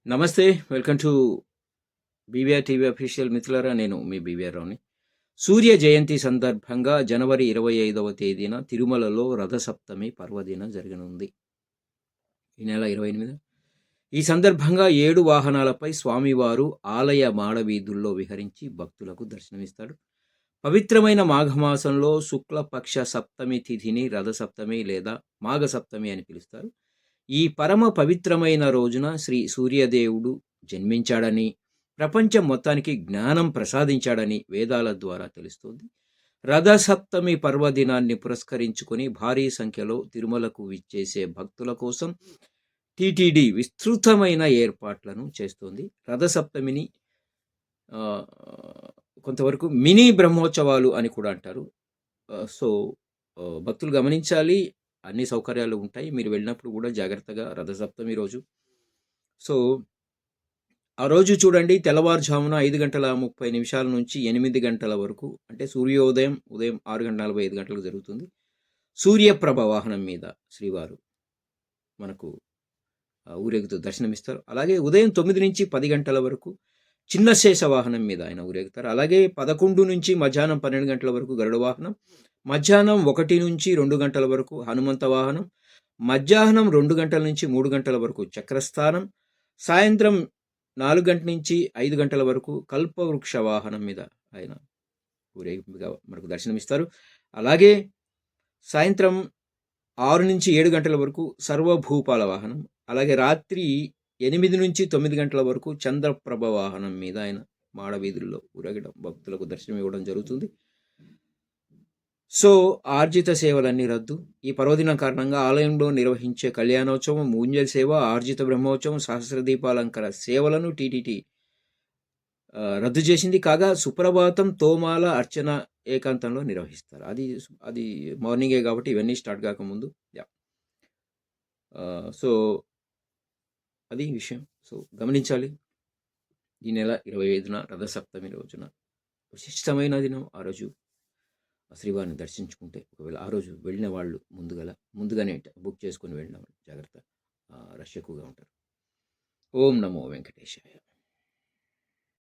నమస్తే. Welcome to BVR TV official మిత్రులారా. నేను మీ బీవీఆర్ రావుని. సూర్య జయంతి సందర్భంగా జనవరి 25వ తేదీన తిరుమలలో రథసప్తమి పర్వదినం జరగనుంది. ఈ నెల 28. ఈ సందర్భంగా 7 వాహనాలపై స్వామివారు ఆలయ మాడవీధుల్లో విహరించి భక్తులకు దర్శనమిస్తాడు. పవిత్రమైన మాఘమాసంలో శుక్లపక్ష సప్తమి తిథిని రథసప్తమి లేదా మాఘసప్తమి అని పిలుస్తారు. ఈ పరమ పవిత్రమైన రోజున శ్రీ సూర్యదేవుడు జన్మించాడని, ప్రపంచం మొత్తానికి జ్ఞానం ప్రసాదించాడని వేదాల ద్వారా తెలుస్తోంది. రథసప్తమి పర్వదినాన్ని పురస్కరించుకొని భారీ సంఖ్యలో తిరుమలకు విచ్చేసే భక్తుల కోసం టీటీడీ విస్తృతమైన ఏర్పాట్లను చేస్తోంది. రథసప్తమిని కొంతవరకు మినీ బ్రహ్మోత్సవాలు అని కూడా అంటారు. సో భక్తులు గమనించాలి. అన్ని సౌకర్యాలు ఉంటాయి. మీరు వెళ్ళినప్పుడు కూడా జాగ్రత్తగా రథసప్తమి రోజు. సో ఆ రోజు చూడండి, తెల్లవారుజామున 5:30 నుంచి 8 గంటల వరకు, అంటే సూర్యోదయం ఉదయం 6:45 గంటలకు జరుగుతుంది. సూర్యప్రభ వాహనం మీద శ్రీవారు మనకు ఊరేగుతూ దర్శనమిస్తారు. అలాగే ఉదయం 9 నుంచి 10 గంటల వరకు చిన్న శేష వాహనం మీద ఆయన ఊరేగుతారు. అలాగే 11 నుంచి మధ్యాహ్నం 12 గంటల వరకు గరుడ వాహనం, మధ్యాహ్నం 1 నుంచి 2 గంటల వరకు హనుమంత వాహనం, మధ్యాహ్నం 2 గంటల నుంచి 3 గంటల వరకు చక్రస్థానం, సాయంత్రం 4 గంటల నుంచి 5 గంటల వరకు కల్పవృక్ష వాహనం మీద ఆయన ఊరేగింపుగా మనకు దర్శనమిస్తారు. అలాగే సాయంత్రం 6 నుంచి 7 గంటల వరకు సర్వభూపాల వాహనం, అలాగే రాత్రి 8 నుంచి 9 గంటల వరకు చంద్రప్రభ వాహనం మీద ఆయన మాడవీధుల్లో ఊరేగడం, భక్తులకు దర్శనం ఇవ్వడం జరుగుతుంది. సో ఆర్జిత సేవలన్నీ రద్దు. ఈ పర్వదినం కారణంగా ఆలయంలో నిర్వహించే కళ్యాణోత్సవం, మూంజల్ సేవ, ఆర్జిత బ్రహ్మోత్సవం, సహస్రదీపాలంకర సేవలను టీటీడీ రద్దు చేసింది. కాగా సుప్రభాతం, తోమాల, అర్చన ఏకాంతంలో నిర్వహిస్తారు. అది మార్నింగే కాబట్టి ఇవన్నీ స్టార్ట్ కాకముందు. సో అది విషయం. సో గమనించాలి. ఈ నెల 25న రథసప్తమి రోజున విశిష్టమైన దినం. ఆ రోజు శ్రీవారిని దర్శించుకుంటే, ఒకవేళ ఆ రోజు వెళ్ళిన వాళ్ళు ముందుగానే బుక్ చేసుకుని వెళ్ళిన వాళ్ళు జాగ్రత్త, రష్ ఎక్కువగా ఉంటారు. ఓం నమో వెంకటేశాయ.